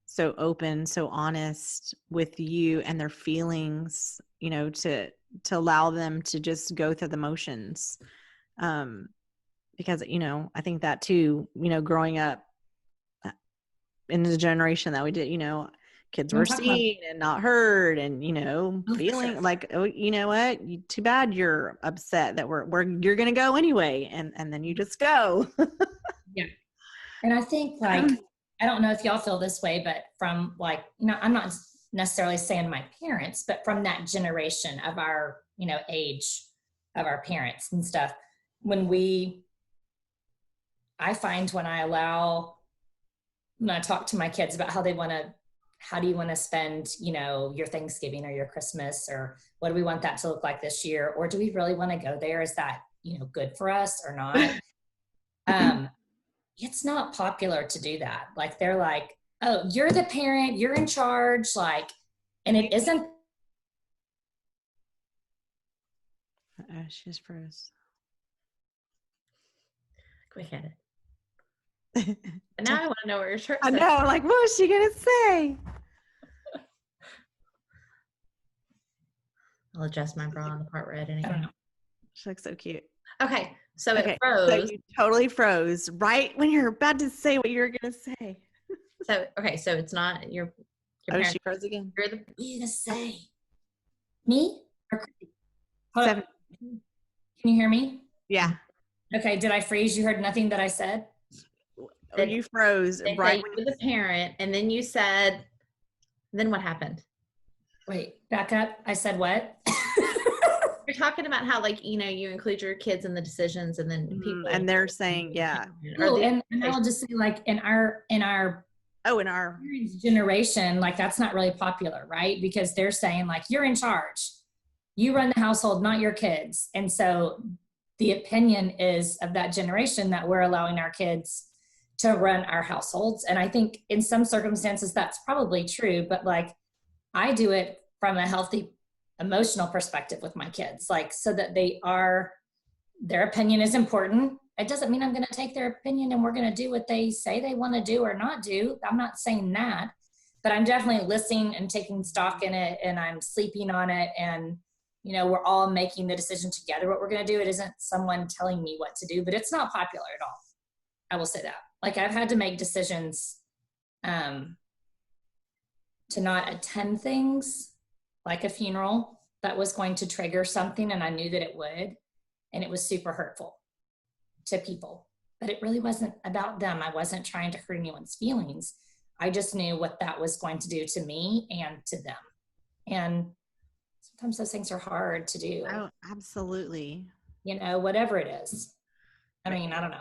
so open, so honest with you and their feelings, to allow them to just go through the motions. Because, I think that too, growing up in the generation that we did, kids were seen and not heard, and, feeling like, oh, you know what, too bad you're upset that you're going to go anyway. And then you just go. Yeah. And I think I don't know if y'all feel this way, but from I'm not necessarily saying my parents, but from that generation of our, age of our parents and stuff, I find when I talk to my kids about how do you want to spend, your Thanksgiving or your Christmas, or what do we want that to look like this year? Or do we really want to go there? Is that, good for us or not? It's not popular to do that. Like, they're like, oh, you're the parent, you're in charge. Like, and it isn't. She just froze. Quick at it. And now I want to know what your shirt says. I know, like, what was she gonna say? I'll adjust my bra on the part red anyway. She looks so cute. Okay, so it froze. So you totally froze right when you're about to say what you're gonna say. So it's not your parents. She froze again. You're what are you gonna say? Me? Can you hear me? Yeah. Okay, did I freeze? You heard nothing that I said? Oh, you froze right when you were the parent, and then you said, then what happened? Wait, back up. I said what? You're talking about how, you include your kids in the decisions, and then people, and they're saying, yeah. And I'll just say, in our generation, that's not really popular, right? Because they're saying, you're in charge, you run the household, not your kids. And so the opinion is of that generation that we're allowing our kids to run our households. And I think in some circumstances that's probably true, but I do it from a healthy emotional perspective with my kids, so that they are their opinion is important. It doesn't mean I'm going to take their opinion and we're going to do what they say they want to do or not do. I'm not saying that, but I'm definitely listening and taking stock in it, and I'm sleeping on it. And, you know, we're all making the decision together what we're going to do. It isn't someone telling me what to do, but it's not popular at all. I will say that. Like, I've had to make decisions to not attend things like a funeral that was going to trigger something, and I knew that it would, and it was super hurtful to people, but it really wasn't about them. I wasn't trying to hurt anyone's feelings. I just knew what that was going to do to me and to them. And sometimes those things are hard to do. Oh, absolutely. You know, whatever it is. I mean, I don't know.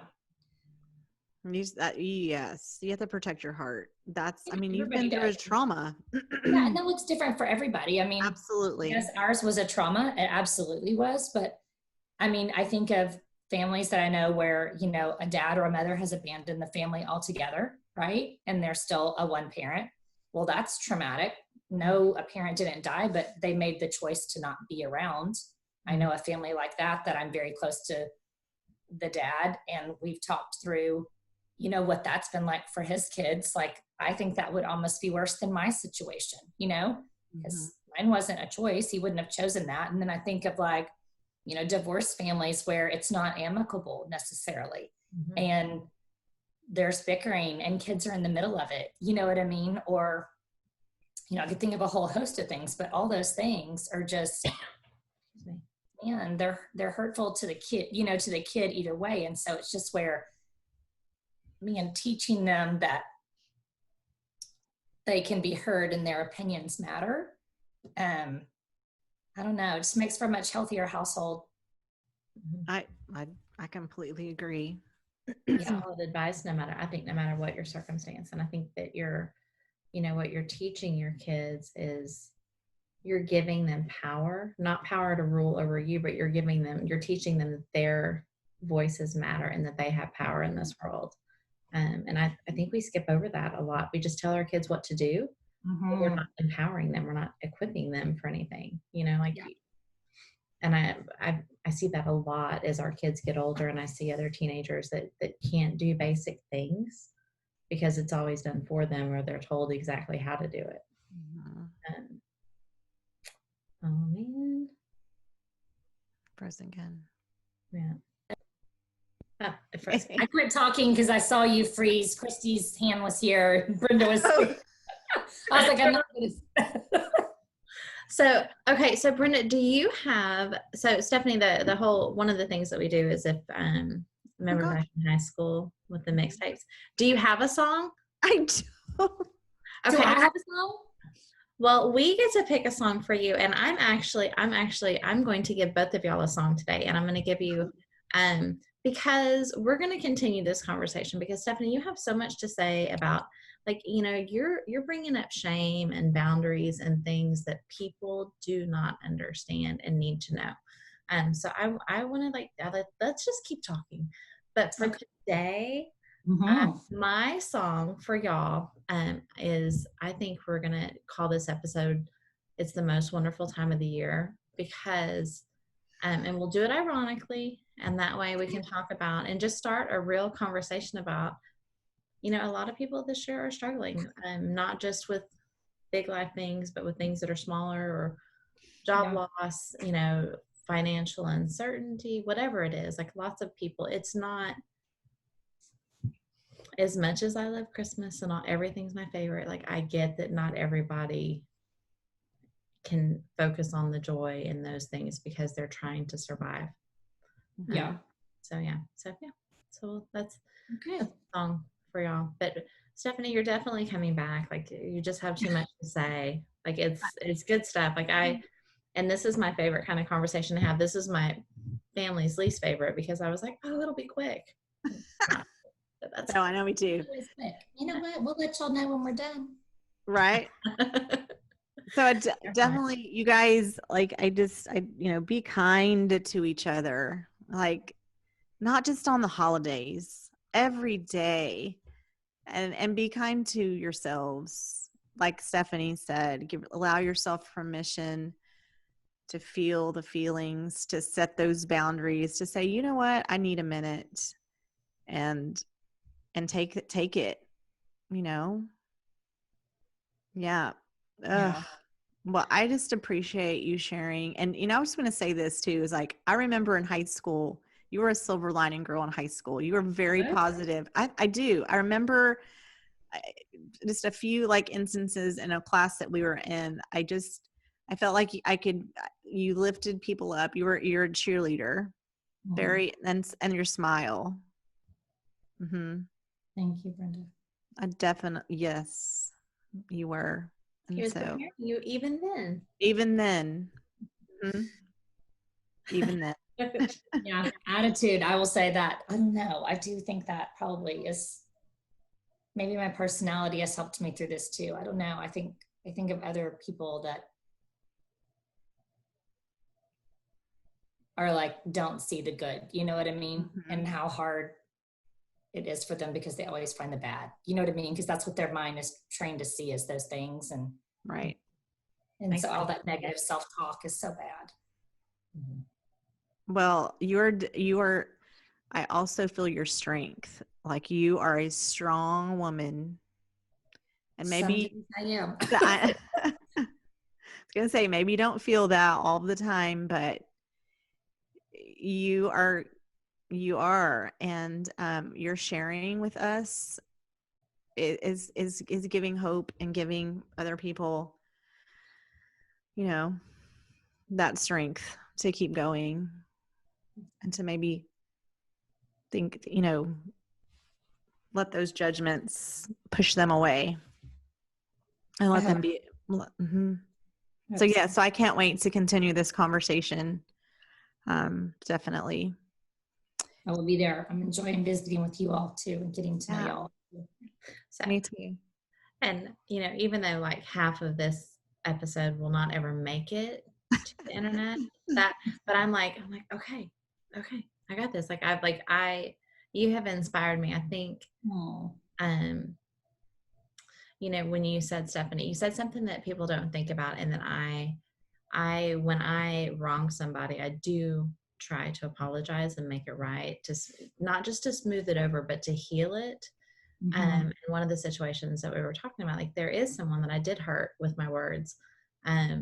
Yes, you have to protect your heart. That's, I mean, you've Everybody been through a does. trauma. Yeah, and that looks different for everybody. I mean, Absolutely. yes, ours was a trauma. It absolutely was. But I mean, I think of families that I know where, you know, a dad or a mother has abandoned the family altogether, right? And they're still a one parent. Well, that's traumatic. No, a parent didn't die, but they made the choice to not be around. I know a family like that I'm very close to the dad, and we've talked through, you know, what that's been like for his kids. Like, I think that would almost be worse than my situation, you know, because mine wasn't a choice. He wouldn't have chosen that. And then I think of, like, you know, divorced families where it's not amicable necessarily. And there's bickering and kids are in the middle of it. You know what I mean? Or, you know, I could think of a whole host of things, but all those things are just, man, they're hurtful to the kid, you know, to the kid either way. And so it's just where, man, teaching them that they can be heard and their opinions matter. I don't know. It just makes for a much healthier household. I completely agree. Solid advice, no matter what your circumstance. And I think that what you're teaching your kids is you're giving them power, not power to rule over you, but you're teaching them that their voices matter and that they have power in this world. And I think we skip over that a lot. We just tell our kids what to do. But we're not empowering them. We're not equipping them for anything, you know, like, and I see that a lot as our kids get older, and I see other teenagers that can't do basic things because it's always done for them, or they're told exactly how to do it. Oh man. Frozen again. Yeah. I quit talking because I saw you freeze. Christy's hand was here. Brenda was. I was like, I'm not gonna. So Brenda, do you have, Stephanie, the whole, one of the things that we do is if, remember back in high school with the mixtapes, do you have a song? I do. Okay. Do I have a song? Well, we get to pick a song for you, and I'm going to give both of y'all a song today, and I'm going to give you, because we're going to continue this conversation, because Stephanie, you have so much to say about, like, you know, you're bringing up shame and boundaries and things that people do not understand and need to know. So I want to, let's just keep talking. But for today, my song for y'all is, I think we're going to call this episode, It's the Most Wonderful Time of the Year, because, and we'll do it ironically, and that way we can talk about and just start a real conversation about, you know, a lot of people this year are struggling, not just with big life things, but with things that are smaller, or job loss, you know, financial uncertainty, whatever it is. Like, lots of people, it's not, as much as I love Christmas and everything's my favorite, like, I get that not everybody can focus on the joy in those things because they're trying to survive. So that's a song for y'all. But Stephanie, you're definitely coming back. Like, you just have too much to say. Like, it's good stuff. Like, and this is my favorite kind of conversation to have. This is my family's least favorite, because I was like, oh, it'll be quick. No, I know, me too. You know what? We'll let y'all know when we're done. Right. So definitely, you guys, like, I you know, be kind to each other, like, not just on the holidays, every day, and be kind to yourselves. Like Stephanie said, allow yourself permission to feel the feelings, to set those boundaries, to say, you know what, I need a minute, and take it, you know? Yeah. Ugh. Yeah. Well, I just appreciate you sharing. And, I was going to say this too, is like, I remember in high school, you were a silver lining girl in high school. You were very positive. I do. I remember just a few like instances in a class that we were in. I felt like you lifted people up. You're a cheerleader, very, and your smile. Mm-hmm. Thank you, Brenda. I definitely, yes, you were. He And was so preparing you even then. even then, mhm, even then, Yeah, attitude. I will say that. I don't know. I do think that probably is maybe my personality has helped me through this too. I don't know. I think of other people that are like don't see the good. You know what I mean? Mhm. And how hard it is for them because they always find the bad. You know what I mean? Because that's what their mind is trained to see is those things, and right. so all that negative self-talk is so bad. Well, I also feel your strength. Like you are a strong woman, and Some maybe days I am. I was gonna say maybe you don't feel that all the time, but you are, and you're sharing with us is giving hope and giving other people, that strength to keep going and to maybe think, let those judgments push them away and let them be. Mm-hmm. So yeah, so I can't wait to continue this conversation. Definitely. I will be there. I'm enjoying visiting with you all too and getting to know y'all. So, Me too. and even though like half of this episode will not ever make it to the internet, but I'm like, okay, I got this. Like you have inspired me. I think, when you said, Stephanie, you said something that people don't think about, and that when I wrong somebody, I do try to apologize and make it right, not just to smooth it over, but to heal it. And one of the situations that we were talking about, like there is someone that I did hurt with my words.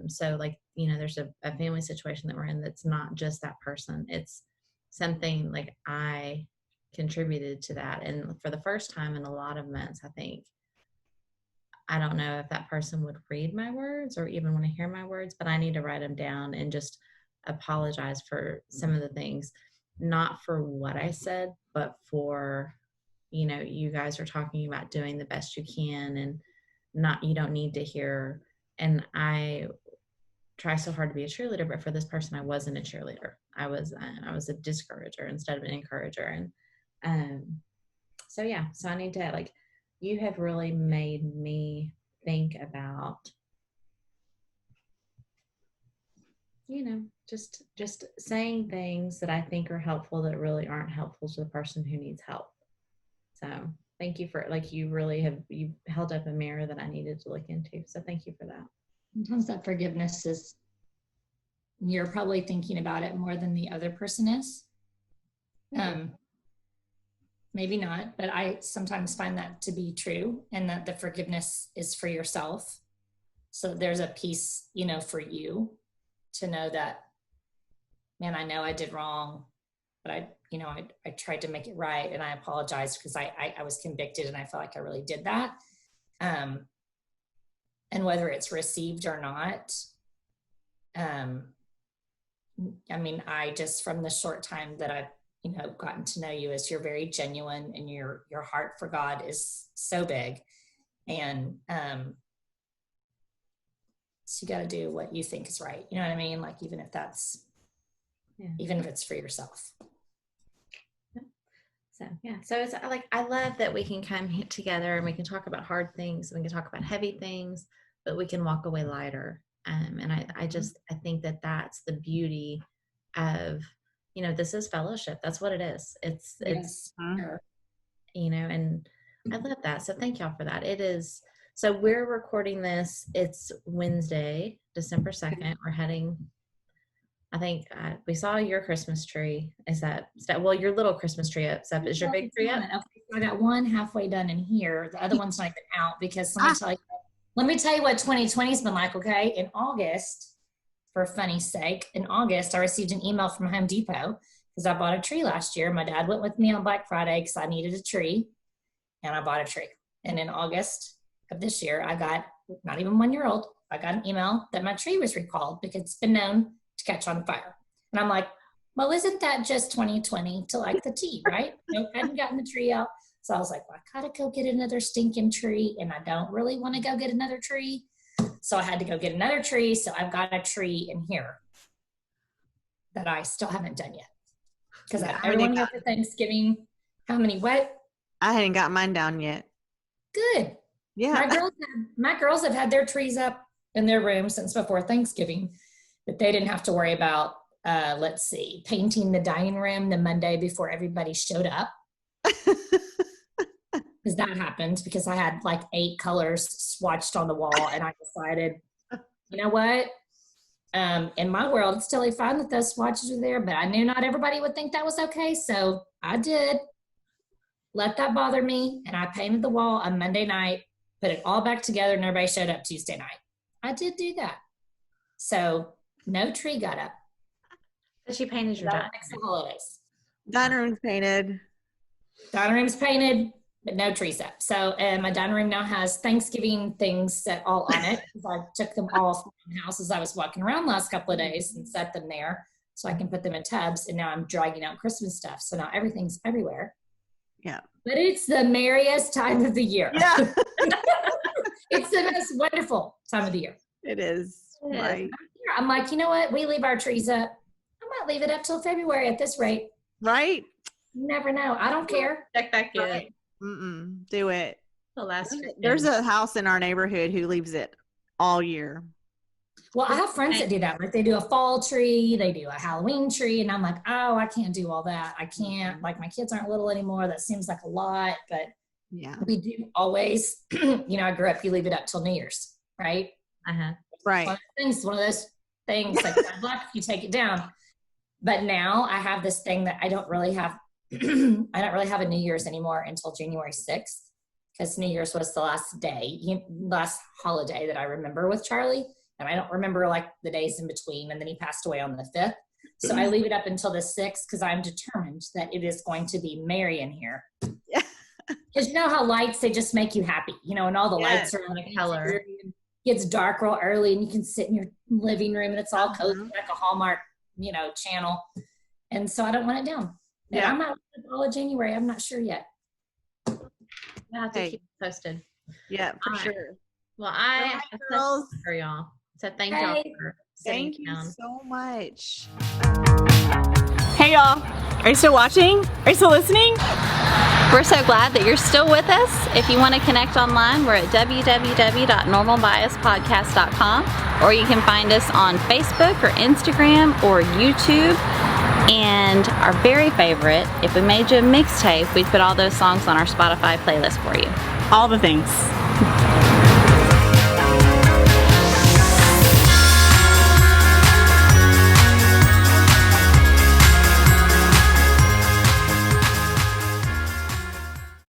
So like, there's a family situation that we're in that's not just that person. It's something like I contributed to that. And for the first time in a lot of months, I don't know if that person would read my words or even want to hear my words, but I need to write them down and just apologize for some of the things, not for what I said, but for, you guys are talking about doing the best you can, and you don't need to hear. And I try so hard to be a cheerleader, but for this person, I wasn't a cheerleader. I was a discourager instead of an encourager. And so I need to, like, you have really made me think about, just saying things that I think are helpful that really aren't helpful to the person who needs help. So thank you for, like, you held up a mirror that I needed to look into. So thank you for that. Sometimes that forgiveness is, you're probably thinking about it more than the other person is. Maybe not, but I sometimes find that to be true, and that the forgiveness is for yourself. So there's a piece, for you to know that, man, I know I did wrong, but I tried to make it right, and I apologized because I was convicted and I felt like I really did that. And whether it's received or not, I just, from the short time that I've gotten to know you, is you're very genuine, and your heart for God is so big, and so you got to do what you think is right. You know what I mean? Like, even if it's for yourself. So it's like, I love that we can come together and we can talk about hard things, and we can talk about heavy things, but we can walk away lighter. And I think that that's the beauty of, this is fellowship. That's what it is. It's, and I love that. So thank y'all for that. It is, so we're recording this. It's Wednesday, December 2nd. We're heading I think we saw your Christmas tree. Is that well, your little Christmas tree up? Is your big tree up? Okay, so I got one halfway done in here. The other one's not even out because let me tell you what 2020's been like. Okay, in August, for funny's sake, in August I received an email from Home Depot because I bought a tree last year. My dad went with me on Black Friday because I needed a tree, and I bought a tree. And in August of this year, I got, not even 1 year old, I got an email that my tree was recalled because it's been known to catch on fire. And I'm like, well, isn't that just 2020 to like the T, right? Nope, I hadn't gotten the tree out. So I was like, well, I gotta go get another stinking tree, and I don't really want to go get another tree. So I had to go get another tree. So I've got a tree in here that I still haven't done yet. Because everyone here for Thanksgiving. How many? What? I hadn't got mine down yet. Good. Yeah. My girls have had their trees up in their room since before Thanksgiving, but they didn't have to worry about, painting the dining room the Monday before everybody showed up. Because that happened because I had like 8 colors swatched on the wall, and I decided, you know what? In my world, it's totally fine that those swatches are there, but I knew not everybody would think that was okay. So I did let that bother me, and I painted the wall on Monday night, put it all back together, and everybody showed up Tuesday night. I did do that. So no tree got up. But she painted your dining room. Holidays. Dining room's painted. Dining room's painted, but no trees up. So, and my dining room now has Thanksgiving things set all on it because I took them all from the house as I was walking around the last couple of days and set them there so I can put them in tubs. And now I'm dragging out Christmas stuff. So now everything's everywhere. Yeah. But it's the merriest time of the year. Yeah. It's the most wonderful time of the year. It is. Right. I'm like, you know what? We leave our trees up. I might leave it up till February at this rate. Right. You never know. I don't care. Check back in. Right. Do it. The last There's a house in our neighborhood who leaves it all year. Well, I have friends that do that. Like they do a fall tree, they do a Halloween tree, and I'm like, oh, I can't do all that. I can't. Like my kids aren't little anymore. That seems like a lot, but yeah, we do always. I grew up. You leave it up till New Year's, right? Right. One of those things like bad luck if you take it down. But now I have this thing that I don't really have. I don't really have a New Year's anymore until January 6th because New Year's was the last holiday that I remember with Charlie. And I don't remember like the days in between. And then he passed away on the 5th. So I leave it up until the 6th because I'm determined that it is going to be merry in here. Because you know how lights, they just make you happy, and all the lights are on a color. It gets dark real early and you can sit in your living room and it's all cozy like a Hallmark, channel. And so I don't want it down. And I might leave it all of January. I'm not sure yet. I have to keep it posted. Yeah, for sure. Well, I girls for y'all. So thank y'all for sitting down. Thank you so much. Hey y'all, are you still watching? Are you still listening? We're so glad that you're still with us. If you want to connect online, we're at www.normalbiaspodcast.com, or you can find us on Facebook or Instagram or YouTube. And our very favorite, if we made you a mixtape, we'd put all those songs on our Spotify playlist for you. All the things.